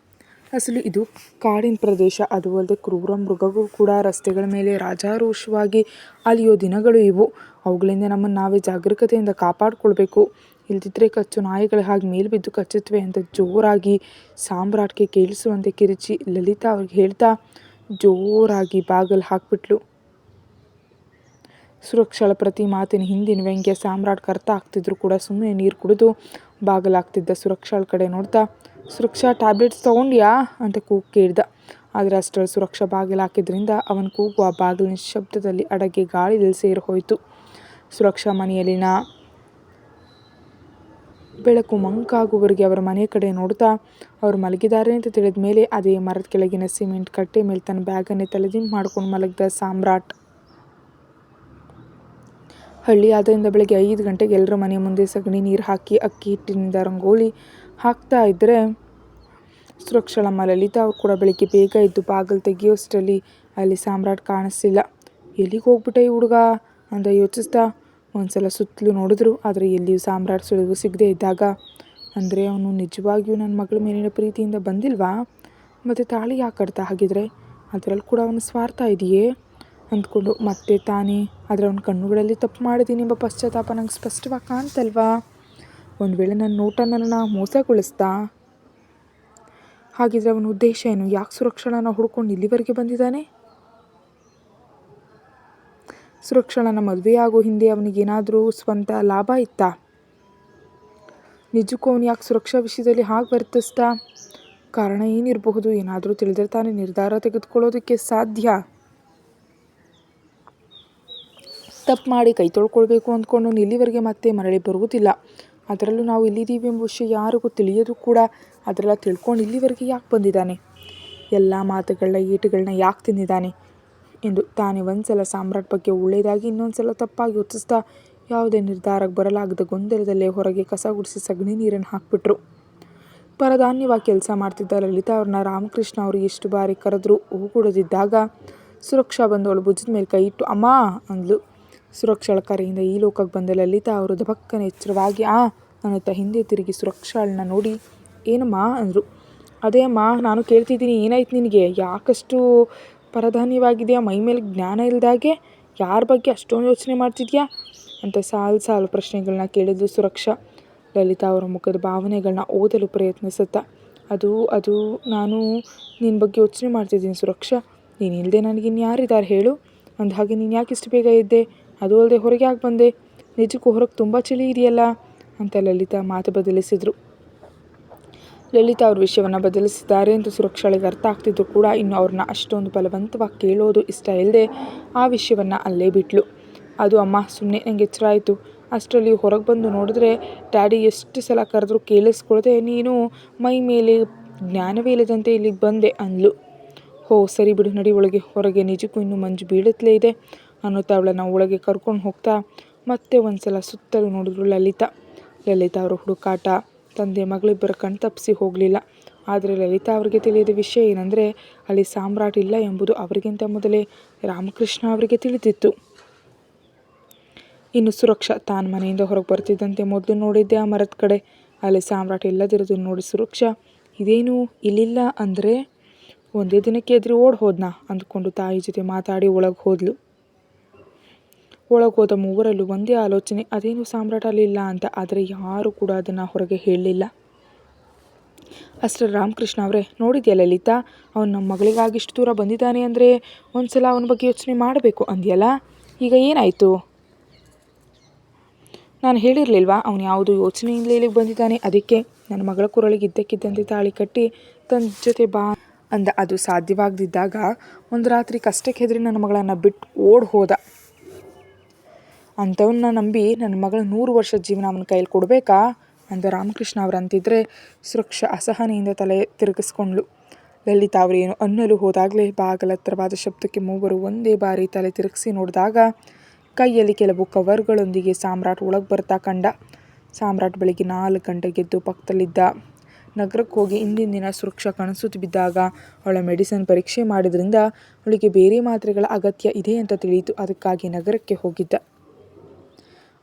ಅಸಲು ಇದು ಕಾಡಿನ ಪ್ರದೇಶ, ಅದು ಅಲ್ಲದೆ ಕ್ರೂರ ಮೃಗಗಳು ಕೂಡ ರಸ್ತೆಗಳ ಮೇಲೆ ರಾಜಾರೋಷವಾಗಿ ಅಲಿಯೋ ದಿನಗಳು ಇವು. ಅವುಗಳಿಂದ ನಮ್ಮನ್ನು ನಾವೇ ಜಾಗರೂಕತೆಯಿಂದ ಕಾಪಾಡಿಕೊಳ್ಬೇಕು, ಇಲ್ದಿದ್ರೆ ಕಚ್ಚು ನಾಯಿಗಳ ಹಾಗೆ ಮೇಲು ಬಿದ್ದು ಕಚ್ಚುತ್ತವೆ ಅಂತ ಜೋರಾಗಿ ಸಾಮ್ರಾಟ್ಗೆ ಕೇಳಿಸುವಂತೆ ಕಿರಿಚಿ ಲಲಿತಾ ಅವ್ರಿಗೆ ಹೇಳ್ತಾ ಜೋರಾಗಿ ಬಾಗಿಲು ಹಾಕ್ಬಿಟ್ಲು. ಸುರಕ್ಷಾಳ ಪ್ರತಿ ಮಾತಿನ ಹಿಂದಿನ ವ್ಯಂಗ್ಯ ಸಾಮ್ರಾಟ್ಗೆ ಅರ್ಥ ಆಗ್ತಿದ್ರು ಕೂಡ ಸುಮ್ಮನೆ ನೀರು ಕುಡಿದು ಬಾಗಿಲಾಗ್ತಿದ್ದ ಸುರಕ್ಷಾಳ ಕಡೆ ನೋಡ್ತಾ, ಸುರಕ್ಷಾ, ಟ್ಯಾಬ್ಲೆಟ್ಸ್ ತೊಗೊಂಡ್ಯಾ ಅಂತ ಕೂಗು ಕೇಳ್ದ. ಆದರೆ ಅಷ್ಟರಲ್ಲಿ ಸುರಕ್ಷಾ ಬಾಗಿಲು ಹಾಕಿದ್ರಿಂದ ಅವನ ಕೂಗು ಆ ಬಾಗಿಲಿನ ಶಬ್ದದಲ್ಲಿ ಅಡಗಿ ಗಾಳಿಯಲ್ಲಿ ಸೇರಿ ಹೋಯಿತು. ಸುರಕ್ಷಾ ಮನೆಯಲ್ಲಿನ ಬೆಳಕು ಮಂಕಾಗುವವರೆಗೆ ಅವರ ಮನೆ ಕಡೆ ನೋಡ್ತಾ ಅವರು ಮಲಗಿದ್ದಾರೆ ಅಂತ ತಿಳಿದ ಮೇಲೆ ಅದೇ ಮರದ ಕೆಳಗಿನ ಸಿಮೆಂಟ್ ಕಟ್ಟೆ ಮೇಲೆ ತನ್ನ ಬ್ಯಾಗನ್ನೇ ತಲೆದಿಂಬು ಮಾಡ್ಕೊಂಡು ಮಲಗಿದ ಸಾಮ್ರಾಟ್. ಹಳ್ಳಿ ಆದ್ದರಿಂದ ಬೆಳಗ್ಗೆ 5 ಗಂಟೆಗೆ ಎಲ್ಲರ ಮನೆ ಮುಂದೆ ಸಗಣಿ ನೀರು ಹಾಕಿ ಅಕ್ಕಿ ಹಿಟ್ಟಿನಿಂದ ರಂಗೋಲಿ ಹಾಕ್ತಾ ಇದ್ದರೆ ಸುರಕ್ಷಾಳಮ್ಮ ಲಲಿತಾ ಅವ್ರು ಕೂಡ ಬೆಳಿಗ್ಗೆ ಬೇಗ ಎದ್ದು ಬಾಗಿಲು ತೆಗೆಯೋಷ್ಟರಲ್ಲಿ ಅಲ್ಲಿ ಸಾಮ್ರಾಟ್ ಕಾಣಿಸ್ತಿಲ್ಲ. ಎಲ್ಲಿಗೆ ಹೋಗ್ಬಿಟ್ಟೆ ಈ ಹುಡುಗ ಅಂತ ಯೋಚಿಸ್ತಾ ಒಂದ್ಸಲ ಸುತ್ತಲೂ ನೋಡಿದ್ರು. ಆದರೆ ಎಲ್ಲಿಯೂ ಸಾಮ್ರಾಟ್ ಸುಳಿವು ಸಿಗದೆ ಇದ್ದಾಗ, ಅಂದರೆ ಅವನು ನಿಜವಾಗಿಯೂ ನನ್ನ ಮಗಳ ಮೇಲಿನ ಪ್ರೀತಿಯಿಂದ ಬಂದಿಲ್ವಾ, ಮತ್ತು ತಾಳಿ ಯಾಕೆ ಕಟ್ತಾ ಹಾಗಿದ್ರೆ, ಅದರಲ್ಲಿ ಕೂಡ ಅವನ ಸ್ವಾರ್ಥ ಇದೆಯೇ ಅಂದ್ಕೊಂಡು ಮತ್ತೆ ತಾನೇ ಆದರೆ ಅವನ ಕಣ್ಣುಗಳಲ್ಲಿ ತಪ್ಪು ಮಾಡಿದ್ದೀನಿ ಎಂಬ ಪಶ್ಚಾತ್ತಾಪ ನಂಗೆ ಸ್ಪಷ್ಟವಾಗಿ ಕಾಣ್ತಲ್ವಾ. ಒಂದು ವೇಳೆ ನನ್ನ ನೋಟ ನನ್ನನ್ನು ಮೋಸಗೊಳಿಸ್ತಾ, ಹಾಗಿದ್ರೆ ಅವನ ಉದ್ದೇಶ ಏನು, ಯಾಕೆ ಸುರಕ್ಷಾಳನ್ನು ಹುಡ್ಕೊಂಡು ಇಲ್ಲಿವರೆಗೆ ಬಂದಿದ್ದಾನೆ. ಸುರಕ್ಷಾಳನ್ನು ಮದುವೆಯಾಗೋ ಹಿಂದೆ ಅವನಿಗೇನಾದರೂ ಸ್ವಂತ ಲಾಭ ಇತ್ತಾ, ನಿಜಕ್ಕೂ ಅವನು ಯಾಕೆ ಸುರಕ್ಷಾ ವಿಷಯದಲ್ಲಿ ಹಾಗೆ ವರ್ತಿಸ್ತಾ, ಕಾರಣ ಏನಿರಬಹುದು, ಏನಾದರೂ ತಿಳಿದ್ರೆ ತಾನೇ ನಿರ್ಧಾರ ತೆಗೆದುಕೊಳ್ಳೋದಕ್ಕೆ ಸಾಧ್ಯ. ತಪ್ಪು ಮಾಡಿ ಕೈ ತೊಳ್ಕೊಳ್ಬೇಕು ಅಂದ್ಕೊಂಡು ಇಲ್ಲಿವರೆಗೆ ಮತ್ತೆ ಮರಳಿ ಬರುವುದಿಲ್ಲ. ಅದರಲ್ಲೂ ನಾವು ಇಲ್ಲಿದ್ದೀವಿ ಎಂಬ ವಿಷಯ ಯಾರಿಗೂ ತಿಳಿಯೋದು ಕೂಡ. ಅದರೆಲ್ಲ ತಿಳ್ಕೊಂಡು ಇಲ್ಲಿವರೆಗೆ ಯಾಕೆ ಬಂದಿದ್ದಾನೆ, ಎಲ್ಲ ಮಾತುಗಳನ್ನ ಏಟುಗಳನ್ನ ಯಾಕೆ ತಿಂದಿದ್ದಾನೆ ಎಂದು ತಾನೇ ಒಂದ್ಸಲ ಸಾಮ್ರಾಟ್ ಬಗ್ಗೆ ಒಳ್ಳೆಯದಾಗಿ ಇನ್ನೊಂದು ಸಲ ತಪ್ಪಾಗಿ ಯೋಚಿಸ್ತಾ ಯಾವುದೇ ನಿರ್ಧಾರಕ್ಕೆ ಬರಲಾಗದ ಗೊಂದಲದಲ್ಲೇ ಹೊರಗೆ ಕಸ ಗುಡಿಸಿ ಸಗಣಿ ನೀರನ್ನು ಹಾಕಿಬಿಟ್ರು. ಪರಧಾನ್ಯವಾಗಿ ಕೆಲಸ ಮಾಡ್ತಿದ್ದ ಲಲಿತಾ ಅವ್ರನ್ನ ರಾಮಕೃಷ್ಣ ಅವರು ಎಷ್ಟು ಬಾರಿ ಕರೆದ್ರೂ ಹೋಗೂಡದಿದ್ದಾಗ ಸುರಕ್ಷಾ ಬಂದು ಅವಳು ಭುಜದ ಮೇಲೆ ಕೈ ಇಟ್ಟು ಅಮ್ಮ ಅಂದ್ಲು. ಸುರಕ್ಷಾಳ ಕರೆಯಿಂದ ಈ ಲೋಕಕ್ಕೆ ಬಂದ ಲಲಿತಾ ಅವರು ದಬಕ್ಕನೆ ಎಚ್ಚರವಾಗಿ ಅನ್ನುತ್ತಾ ಹಿಂದೆ ತಿರುಗಿ ಸುರಕ್ಷಾಳನ್ನ ನೋಡಿ, ಏನಮ್ಮ ಅಂದರು. ಅದೇ ಅಮ್ಮ, ನಾನು ಕೇಳ್ತಿದ್ದೀನಿ, ಏನಾಯ್ತು ನಿನಗೆ, ಯಾಕಷ್ಟು ಪರಧಾನ್ಯವಾಗಿದೆಯಾ, ಮೈ ಮೇಲೆ ಜ್ಞಾನ ಇಲ್ದಾಗೆ, ಯಾರ ಬಗ್ಗೆ ಅಷ್ಟೊಂದು ಯೋಚನೆ ಮಾಡ್ತಿದ್ಯಾ ಅಂತ ಸಾಲು ಸಾಲು ಪ್ರಶ್ನೆಗಳನ್ನ ಕೇಳಿದ್ಲು ಸುರಕ್ಷಾ. ಲಲಿತಾ ಅವರ ಮುಖದ ಭಾವನೆಗಳನ್ನ ಓದಲು ಪ್ರಯತ್ನಿಸುತ್ತಾ, ಅದು ನಾನು ನಿನ್ನ ಬಗ್ಗೆ ಯೋಚನೆ ಮಾಡ್ತಿದ್ದೀನಿ ಸುರಕ್ಷಾ, ನೀನು ಇಲ್ಲದೆ ನನಗಿನ್ಯಾರಿದ್ದಾರೆ ಹೇಳು, ಅಂದಹಾಗೆ ನೀನು ಯಾಕೆ ಇಷ್ಟು ಬೇಗ ಇದ್ದೆ, ಅದು ಅಲ್ಲದೆ ಹೊರಗೆ ಯಾಕೆ ಬಂದೆ, ನಿಜಕ್ಕೂ ಹೊರಗೆ ತುಂಬ ಚಳಿ ಇದೆಯಲ್ಲ ಅಂತ ಲಲಿತಾ ಮಾತು ಬದಲಿಸಿದರು. ಲಲಿತಾ ಅವ್ರ ವಿಷಯವನ್ನು ಬದಲಿಸಿದ್ದಾರೆ ಅಂತ ಸುರಕ್ಷಾಳಿಗೆ ಅರ್ಥ ಆಗ್ತಿದ್ರು ಕೂಡ ಇನ್ನು ಅವ್ರನ್ನ ಅಷ್ಟೊಂದು ಬಲವಂತವಾಗಿ ಕೇಳೋದು ಇಷ್ಟ ಇಲ್ಲದೆ ಆ ವಿಷಯವನ್ನು ಅಲ್ಲೇ ಬಿಟ್ಲು. ಅದು ಅಮ್ಮ, ಸುಮ್ಮನೆ ನನಗೆ ಎಚ್ಚರ ಆಯಿತು, ಅಷ್ಟರಲ್ಲಿ ಹೊರಗೆ ಬಂದು ನೋಡಿದ್ರೆ ಡ್ಯಾಡಿ ಎಷ್ಟು ಸಲ ಕರೆದ್ರೂ ಕೇಳಿಸ್ಕೊಳ್ದೆ ನೀನು ಮೈ ಮೇಲೆ ಜ್ಞಾನವೇ ಇಲ್ಲದಂತೆ ಇಲ್ಲಿಗೆ ಬಂದೆ ಅಂದ್ಲು. ಹೋ ಸರಿ ಬಿಡು, ನಡಿ ಒಳಗೆ, ಹೊರಗೆ ನಿಜಕ್ಕೂ ಇನ್ನೂ ಮಂಜು ಬೀಳುತ್ತಲೇ ಇದೆ, ಅನ್ನುತ್ತಾ ಅವಳನ್ನು ಒಳಗೆ ಕರ್ಕೊಂಡು ಹೋಗ್ತಾ ಮತ್ತೆ ಒಂದು ಸಲ ಸುತ್ತಲೂ ನೋಡಿದ್ರು ಲಲಿತಾ ಅವರ ಹುಡುಕಾಟ ತಂದೆ ಮಗಳಿಬ್ಬರ ಕಣ್ತಪ್ಪಿಸಿ ಹೋಗಲಿಲ್ಲ. ಆದರೆ ಲಲಿತಾ ಅವರಿಗೆ ತಿಳಿಯದ ವಿಷಯ ಏನಂದರೆ ಅಲ್ಲಿ ಸಾಮ್ರಾಟ್ ಇಲ್ಲ ಎಂಬುದು ಅವರಿಗಿಂತ ಮೊದಲೇ ರಾಮಕೃಷ್ಣ ಅವರಿಗೆ ತಿಳಿದಿತ್ತು. ಇನ್ನು ಸುರಕ್ಷಾ ತಾನು ಮನೆಯಿಂದ ಹೊರಗೆ ಬರ್ತಿದ್ದಂತೆ ಮೊದಲು ನೋಡಿದ್ದೆ ಆ ಮರದ ಕಡೆ. ಅಲ್ಲಿ ಸಾಮ್ರಾಟ್ ಇಲ್ಲದಿರೋದು ನೋಡಿ ಸುರಕ್ಷಾ ಇದೇನು ಇಲ್ಲಿಲ್ಲ ಅಂದರೆ ಒಂದೇ ದಿನಕ್ಕೆ ಎದುರು ಓಡ್ ಹೋದ್ನಾ ಅಂದ್ಕೊಂಡು ತಾಯಿ ಜೊತೆ ಮಾತಾಡಿ ಒಳಗೆ ಹೋದ್ಲು. ಒಳಗೆ ಹೋದ ಮೂವರಲ್ಲೂ ಒಂದೇ ಆಲೋಚನೆ, ಅದೇನು ಸಾಮ್ರಾಟ್ ಅಲ್ಲಿಲ್ಲ ಅಂತ. ಆದರೆ ಯಾರು ಕೂಡ ಅದನ್ನು ಹೊರಗೆ ಹೇಳಲಿಲ್ಲ. ಅಷ್ಟರ ರಾಮಕೃಷ್ಣ ಅವರೇ, ನೋಡಿದ್ಯಾ ಲಲಿತಾ, ಅವನು ನಮ್ಮ ಮಗಳಿಗಾಗಿ ಇಷ್ಟು ದೂರ ಬಂದಿದ್ದಾನೆ ಅಂದರೆ ಒಂದು ಸಲ ಅವನ ಬಗ್ಗೆ ಯೋಚನೆ ಮಾಡಬೇಕು ಅಂದ್ಯಲ್ಲ, ಈಗ ಏನಾಯಿತು? ನಾನು ಹೇಳಿರಲಿಲ್ವಾ ಅವನು ಯಾವುದೋ ಯೋಚನೆಯಿಂದಲೇ ಇಲ್ಲಿಗೆ ಬಂದಿದ್ದಾನೆ, ಅದಕ್ಕೆ ನನ್ನ ಮಗಳ ಕುರಳಿಗೆ ಇದ್ದಕ್ಕಿದ್ದಂತೆ ತಾಳಿ ಕಟ್ಟಿ ತನ್ನ ಜೊತೆ ಬಾ ಅಂದ. ಅದು ಸಾಧ್ಯವಾಗದಿದ್ದಾಗ ಒಂದು ರಾತ್ರಿ ಕಷ್ಟಕ್ಕೆ ಹೆದರಿ ನನ್ನ ಮಗಳನ್ನು ಬಿಟ್ಟು ಓಡ್ ಹೋದ. ಅಂಥವನ್ನ ನಂಬಿ ನನ್ನ ಮಗಳ 100 ವರ್ಷದ ಜೀವನ ಅವನ ಕೈಯಲ್ಲಿ ಕೊಡಬೇಕಾ ಅಂದ ರಾಮಕೃಷ್ಣ ಅವರಂತಿದ್ರೆ ಸುರಕ್ಷಾ ಅಸಹನೆಯಿಂದ ತಲೆ ತಿರುಗಿಸ್ಕೊಂಡ್ಳು. ಲಲಿತಾ ಅವರೇನು ಅನ್ನಲು ಹೋದಾಗಲೇ ಬಾಗಲ ಹತ್ತಿರವಾದ ಶಬ್ದಕ್ಕೆ ಮೂವರು ಒಂದೇ ಬಾರಿ ತಲೆ ತಿರುಗಿಸಿ ನೋಡಿದಾಗ ಕೈಯಲ್ಲಿ ಕೆಲವು ಕವರ್ಗಳೊಂದಿಗೆ ಸಾಮ್ರಾಟ್ ಒಳಗೆ ಬರ್ತಾ ಕಂಡ. ಸಾಮ್ರಾಟ್ ಬೆಳಿಗ್ಗೆ 4 ಗಂಟೆಗೆ ಎದ್ದು ಪಕ್ಕದಲ್ಲಿದ್ದ ನಗರಕ್ಕೆ ಹೋಗಿ ಇಂದಿನ ದಿನ ಸುರಕ್ಷಾ ಕಣಸುತ್ತಿ ಬಿದ್ದಾಗ ಅವಳ ಮೆಡಿಸಿನ್ ಪರೀಕ್ಷೆ ಮಾಡಿದ್ರಿಂದ ಅವಳಿಗೆ ಬೇರೆ ಮಾತ್ರೆಗಳ ಅಗತ್ಯ ಇದೆ ಅಂತ ತಿಳಿಯಿತು. ಅದಕ್ಕಾಗಿ ನಗರಕ್ಕೆ ಹೋಗಿದ್ದ.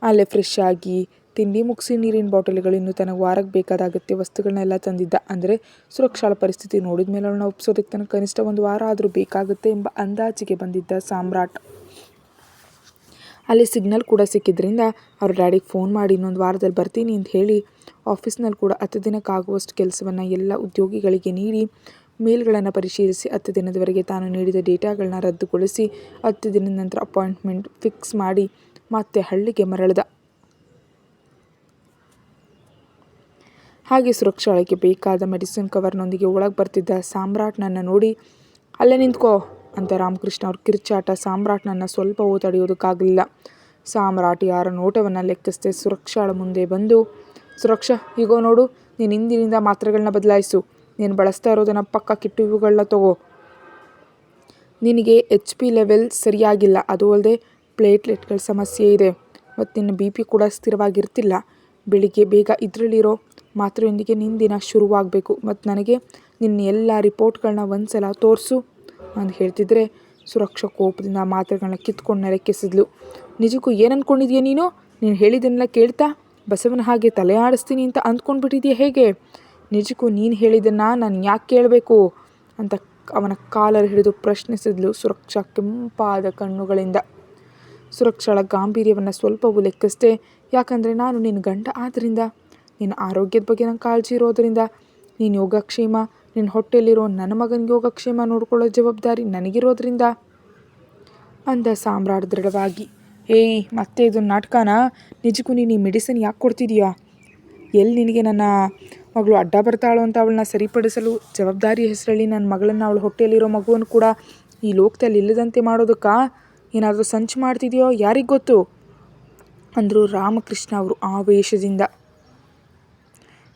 ಅಲ್ಲೇ ಫ್ರೆಶ್ ಆಗಿ ತಿಂಡಿ ಮುಗಿಸಿ ನೀರಿನ ಬಾಟಲ್ಗಳು ಇನ್ನು ತನಗೆ ವಾರಕ್ಕೆ ಬೇಕಾದ ಅಗತ್ಯ ವಸ್ತುಗಳನ್ನೆಲ್ಲ ತಂದಿದ್ದ. ಅಂದರೆ ಸುರಕ್ಷಾಳ ಪರಿಸ್ಥಿತಿ ನೋಡಿದ ಮೇಲೆ ಅವಳನ್ನ ಒಪ್ಸೋದಕ್ಕೆ ತನಗೆ ಕನಿಷ್ಠ 1 ವಾರ ಆದರೂ ಬೇಕಾಗುತ್ತೆ ಎಂಬ ಅಂದಾಜಿಗೆ ಬಂದಿದ್ದ ಸಾಮ್ರಾಟ್. ಅಲ್ಲಿ ಸಿಗ್ನಲ್ ಕೂಡ ಸಿಕ್ಕಿದ್ರಿಂದ ಅವ್ರ ಡ್ಯಾಡಿಗೆ ಫೋನ್ ಮಾಡಿ ಇನ್ನೊಂದು ವಾರದಲ್ಲಿ ಬರ್ತೀನಿ ಅಂತ ಹೇಳಿ ಆಫೀಸ್ನಲ್ಲಿ ಕೂಡ 10 ದಿನಕ್ಕಾಗುವಷ್ಟು ಕೆಲಸವನ್ನು ಎಲ್ಲ ಉದ್ಯೋಗಿಗಳಿಗೆ ನೀಡಿ ಮೇಲ್ಗಳನ್ನು ಪರಿಶೀಲಿಸಿ 10 ದಿನದವರೆಗೆ ತಾನು ನೀಡಿದ ಡೇಟಾಗಳನ್ನ ರದ್ದುಗೊಳಿಸಿ 10 ದಿನದ ನಂತರ ಅಪಾಯಿಂಟ್ಮೆಂಟ್ ಫಿಕ್ಸ್ ಮಾಡಿ ಮತ್ತೆ ಹಳ್ಳಿಗೆ ಮರಳಿದ. ಹಾಗೆ ಸುರಕ್ಷಾಳಿಗೆ ಬೇಕಾದ ಮೆಡಿಸಿನ್ ಕವರ್ನೊಂದಿಗೆ ಒಳಗೆ ಬರ್ತಿದ್ದ ಸಾಮ್ರಾಟ್ನನ್ನು ನೋಡಿ ಅಲ್ಲೇ ನಿಂತ್ಕೋ ಅಂತ ರಾಮಕೃಷ್ಣ ಅವ್ರ ಕಿರ್ಚಾಟ ಸಾಮ್ರಾಟ್ನನ್ನು ಸ್ವಲ್ಪ ತಡೆಯೋದಕ್ಕಾಗಲಿಲ್ಲ. ಸಾಮ್ರಾಟ್ ಯಾರ ನೋಟವನ್ನು ಲೆಕ್ಕಿಸದೆ ಸುರಕ್ಷಾಳ ಮುಂದೆ ಬಂದು, ಸುರಕ್ಷಾ ಹೀಗೋ ನೋಡು, ನೀನು ಇಂದಿನಿಂದ ಮಾತ್ರೆಗಳನ್ನ ಬದಲಾಯಿಸು, ನೀನು ಬಳಸ್ತಾ ಇರೋದನ್ನು ಪಕ್ಕ ಕಿಟ್ಟು ಇವುಗಳನ್ನ ತಗೋ. ನಿನಗೆ HP ಲೆವೆಲ್ ಸರಿಯಾಗಿಲ್ಲ, ಅದು ಅಲ್ಲದೆ ಪ್ಲೇಟ್ಲೆಟ್ಗಳ ಸಮಸ್ಯೆ ಇದೆ ಮತ್ತು ನಿನ್ನ BP ಕೂಡ ಸ್ಥಿರವಾಗಿರ್ತಿಲ್ಲ. ಬೆಳಿಗ್ಗೆ ಬೇಗ ಇದರಲ್ಲಿರೋ ಮಾತ್ರೆಯೊಂದಿಗೆ ನಿನ್ನ ದಿನ ಶುರುವಾಗಬೇಕು ಮತ್ತು ನನಗೆ ನಿನ್ನ ಎಲ್ಲ ರಿಪೋರ್ಟ್ಗಳನ್ನ ಒಂದು ಸಲ ತೋರಿಸು ಅಂತ ಹೇಳ್ತಿದ್ರೆ ಸುರಕ್ಷಾ ಕೋಪದಿಂದ ಮಾತ್ರೆಗಳನ್ನ ಕಿತ್ಕೊಂಡು ನೆಲಕ್ಕೆಸಿದ್ಲು. ನಿಜಕ್ಕೂ ಏನು ಅಂದ್ಕೊಂಡಿದ್ಯಾ ನೀನು ಹೇಳಿದ್ದನ್ನೆಲ್ಲ ಕೇಳ್ತಾ ಬಸವನ ಹಾಗೆ ತಲೆ ಆಡಿಸ್ತೀನಿ ಅಂತ ಅಂದ್ಕೊಂಡ್ಬಿಟ್ಟಿದ್ಯಾ ಹೇಗೆ? ನಿಜಕ್ಕೂ ನೀನು ಹೇಳಿದ್ದನ್ನು ನಾನು ಯಾಕೆ ಕೇಳಬೇಕು ಅಂತ ಅವನ ಕಾಲರ್ ಹಿಡಿದು ಪ್ರಶ್ನಿಸಿದ್ಲು ಸುರಕ್ಷಾ ಕೆಂಪಾದ ಕಣ್ಣುಗಳಿಂದ. ಸುರಕ್ಷಾಳ ಗಾಂಭೀರ್ಯವನ್ನು ಸ್ವಲ್ಪವೂ ಲೆಕ್ಕಿಸದೆ, ಯಾಕಂದರೆ ನಾನು ನಿನ್ನ ಗಂಡ ಆದ್ದರಿಂದ, ನಿನ್ನ ಆರೋಗ್ಯದ ಬಗ್ಗೆ ನಂಗೆ ಕಾಳಜಿ ಇರೋದರಿಂದ, ನಿನ್ನ ಯೋಗಕ್ಷೇಮ, ನಿನ್ನ ಹೊಟ್ಟೆಯಲ್ಲಿರೋ ನನ್ನ ಮಗನಿಗೆ ಯೋಗಕ್ಷೇಮ ನೋಡ್ಕೊಳ್ಳೋ ಜವಾಬ್ದಾರಿ ನನಗಿರೋದ್ರಿಂದ ಅಂದ ಸಾಮ್ರಾಟ್ ದೃಢವಾಗಿ. ಏಯ್, ಮತ್ತೆ ಇದೊಂದು ನಾಟಕನಾ? ನಿಜಕ್ಕೂ ನೀನು ಈ ಮೆಡಿಸಿನ್ ಯಾಕೆ ಕೊಡ್ತಿದೀಯಾ? ಎಲ್ಲಿ ನಿನಗೆ ನನ್ನ ಮಗಳು ಅಡ್ಡ ಬರ್ತಾಳೋ ಅಂತ ಅವಳನ್ನ ಸರಿಪಡಿಸಲು ಜವಾಬ್ದಾರಿ ಹೆಸರಲ್ಲಿ ನನ್ನ ಮಗಳನ್ನು, ಅವಳ ಹೊಟ್ಟೆಯಲ್ಲಿರೋ ಮಗುವನ್ನು ಕೂಡ ಈ ಲೋಕದಲ್ಲಿ ಇಲ್ಲದಂತೆ ಮಾಡೋದಕ್ಕಾ? ಏನಾದರೂ ಸಂಚು ಮಾಡ್ತಿದೆಯೋ ಯಾರಿಗೆ ಗೊತ್ತು ಅಂದರು ರಾಮಕೃಷ್ಣ ಅವರು ಆವೇಶದಿಂದ.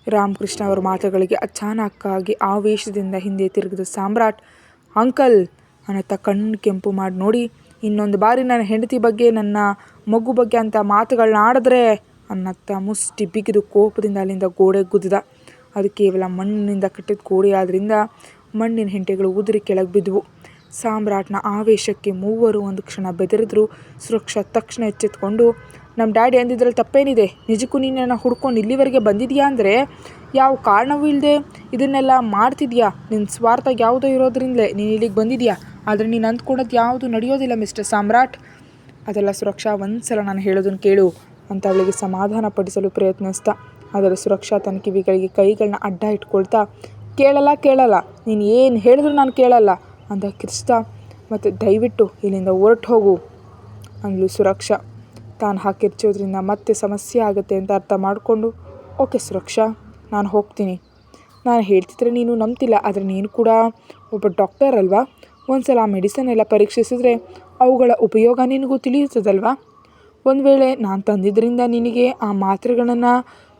ರಾಮಕೃಷ್ಣ ಅವರ ಮಾತುಗಳಿಗೆ ಅಚಾನಕ್ಕಾಗಿ ಆವೇಶದಿಂದ ಹಿಂದೆ ತಿರುಗಿದ ಸಾಮ್ರಾಟ್, ಅಂಕಲ್ ಅನ್ನತ್ತ ಕಣ್ಣು ಕೆಂಪು ಮಾಡಿ ನೋಡಿ, ಇನ್ನೊಂದು ಬಾರಿ ನನ್ನ ಹೆಂಡತಿ ಬಗ್ಗೆ ನನ್ನ ಮಗು ಬಗ್ಗೆ ಅಂತ ಮಾತುಗಳನ್ನ ಆಡಿದ್ರೆ ಅನ್ನತ್ತ ಮುಷ್ಟಿ ಬಿಗಿದು ಕೋಪದಿಂದ ಅಲ್ಲಿಂದ ಗೋಡೆ ಗುದ್ದಿದ. ಅದು ಕೇವಲ ಮಣ್ಣಿನಿಂದ ಕಟ್ಟಿದ ಗೋಡೆ ಆದ್ದರಿಂದ ಮಣ್ಣಿನ ಹೆಂಟೆಗಳು ಉದುರಿ ಕೆಳಗೆ ಬಿದ್ದವು. ಸಾಮ್ರಾಟ್ನ ಆವೇಶಕ್ಕೆ ಮೂವರು ಒಂದು ಕ್ಷಣ ಬೆದರಿದ್ರು. ಸುರಕ್ಷಾ ತಕ್ಷಣ ಎಚ್ಚೆತ್ಕೊಂಡು, ನಮ್ಮ ಡ್ಯಾಡಿ ಅಂದಿದ್ರಲ್ಲಿ ತಪ್ಪೇನಿದೆ? ನಿಜಕ್ಕೂ ನೀನನ್ನು ಹುಡ್ಕೊಂಡು ಇಲ್ಲಿವರೆಗೆ ಬಂದಿದೆಯಾ ಅಂದರೆ ಯಾವ ಕಾರಣವೂ ಇಲ್ಲದೆ ಇದನ್ನೆಲ್ಲ ಮಾಡ್ತಿದ್ಯಾ? ನಿನ್ನ ಸ್ವಾರ್ಥ ಯಾವುದೋ ಇರೋದ್ರಿಂದಲೇ ನೀನು ಇಲ್ಲಿಗೆ ಬಂದಿದೆಯಾ. ಆದರೆ ನೀನು ಅಂದ್ಕೊಡೋದು ಯಾವುದು ನಡೆಯೋದಿಲ್ಲ ಮಿಸ್ಟರ್ ಸಾಮ್ರಾಟ್. ಅದೆಲ್ಲ ಸುರಕ್ಷಾ, ಒಂದು ಸಲ ನಾನು ಹೇಳೋದನ್ನು ಕೇಳು ಅಂತ ಅವಳಿಗೆ ಸಮಾಧಾನ ಪಡಿಸಲು ಪ್ರಯತ್ನಿಸ್ತಾ. ಆದರೆ ಸುರಕ್ಷಾ ತನ್ನ ಕಿವಿಗಳಿಗೆ ಕೈಗಳನ್ನ ಅಡ್ಡ ಇಟ್ಕೊಳ್ತಾ, ಕೇಳಲ್ಲ, ನೀನು ಏನು ಹೇಳಿದ್ರು ನಾನು ಕೇಳಲ್ಲ ಅಂತ ಕಿರ್ಚ್ತಾ, ಮತ್ತು ದಯವಿಟ್ಟು ಇಲ್ಲಿಂದ ಹೊರಟು ಹೋಗು ಅಂದ್ಲು ಸುರಕ್ಷಾ. ತಾನು ಹಾಕಿರ್ಚೋದ್ರಿಂದ ಮತ್ತೆ ಸಮಸ್ಯೆ ಆಗುತ್ತೆ ಅಂತ ಅರ್ಥ ಮಾಡಿಕೊಂಡು, ಓಕೆ ಸುರಕ್ಷಾ, ನಾನು ಹೋಗ್ತೀನಿ. ನಾನು ಹೇಳ್ತಿದ್ರೆ ನೀನು ನಂಬ್ತಿಲ್ಲ, ಆದರೆ ನೀನು ಕೂಡ ಒಬ್ಬ ಡಾಕ್ಟರ್ ಅಲ್ವಾ? ಒಂದು ಸಲ ಆ ಮೆಡಿಸನ್ ಎಲ್ಲ ಪರೀಕ್ಷಿಸಿದ್ರೆ ಅವುಗಳ ಉಪಯೋಗ ನಿನಗೂ ತಿಳಿಯುತ್ತದಲ್ವಾ? ಒಂದು ವೇಳೆ ನಾನು ತಂದಿದ್ದರಿಂದ ನಿನಗೆ ಆ ಮಾತ್ರೆಗಳನ್ನು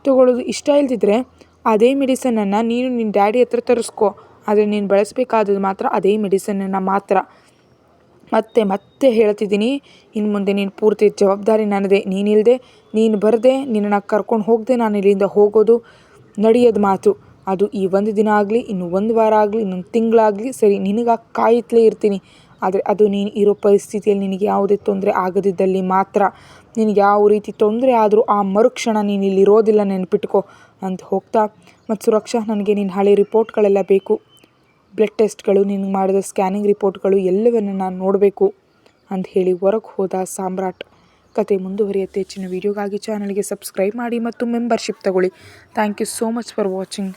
ತಗೊಳ್ಳೋದು ಇಷ್ಟ ಇಲ್ದಿದ್ರೆ ಅದೇ ಮೆಡಿಸನನ್ನು ನೀನು ನಿನ್ನ ಡ್ಯಾಡಿ ಹತ್ರ ತರಿಸ್ಕೊ. ಆದರೆ ನೀನು ಬಳಸಬೇಕಾದದ್ದು ಮಾತ್ರ ಅದೇ ಮೆಡಿಸನನ್ನು ಮಾತ್ರ. ಮತ್ತೆ ಹೇಳ್ತಿದ್ದೀನಿ, ಇನ್ನು ಮುಂದೆ ನೀನು ಪೂರ್ತಿ ಜವಾಬ್ದಾರಿ ನನ್ನದೇ. ನೀನಿಲ್ಲದೆ, ನೀನು ಬರದೆ, ನಿನ್ನನ್ನು ಕರ್ಕೊಂಡು ಹೋಗದೆ ನಾನು ಇಲ್ಲಿಂದ ಹೋಗೋದು ನಡೆಯೋದು ಮಾತು. ಅದು ಈ ಒಂದು ದಿನ ಆಗಲಿ, ಇನ್ನು ಒಂದು ವಾರ ಆಗಲಿ, ಇನ್ನೊಂದು ತಿಂಗಳಾಗಲಿ ಸರಿ, ನಿನಗಾಗಿ ಕಾಯುತ್ತಲೇ ಇರ್ತೀನಿ. ಆದರೆ ಅದು ನೀನು ಇರೋ ಪರಿಸ್ಥಿತಿಯಲ್ಲಿ ನಿನಗೆ ಯಾವುದೇ ತೊಂದರೆ ಆಗದಿದ್ದಲ್ಲಿ ಮಾತ್ರ. ನಿನಗೆ ಯಾವ ರೀತಿ ತೊಂದರೆ ಆದರೂ ಆ ಮರುಕ್ಷಣ ನೀನು ಇಲ್ಲಿರೋದಿಲ್ಲ, ನೆನ್ಪಿಟ್ಕೋ ಅಂತ ಹೋಗ್ತಾ, ಮತ್ತು ಸುರಕ್ಷಾ, ನನಗೆ ನಿನ್ನ ಹಳೆ ರಿಪೋರ್ಟ್ಗಳೆಲ್ಲ ಬೇಕು, ಬ್ಲಡ್ ಟೆಸ್ಟ್ಗಳು, ನಿನಗೆ ಮಾಡಿದ ಸ್ಕ್ಯಾನಿಂಗ್ ರಿಪೋರ್ಟ್ಗಳು ಎಲ್ಲವನ್ನು ನಾನು ನೋಡಬೇಕು ಅಂತ ಹೇಳಿ ಹೊರಗೆ ಹೋದ ಸಾಮ್ರಾಟ್. ಕತೆ ಮುಂದುವರಿಯುತ್ತೆ. ಹೆಚ್ಚಿನ ವೀಡಿಯೋಗಾಗಿ ಚಾನಲ್ಗೆ ಸಬ್ಸ್ಕ್ರೈಬ್ ಮಾಡಿ ಮತ್ತು ಮೆಂಬರ್ಶಿಪ್ ತಗೊಳ್ಳಿ. Thank you so much for watching.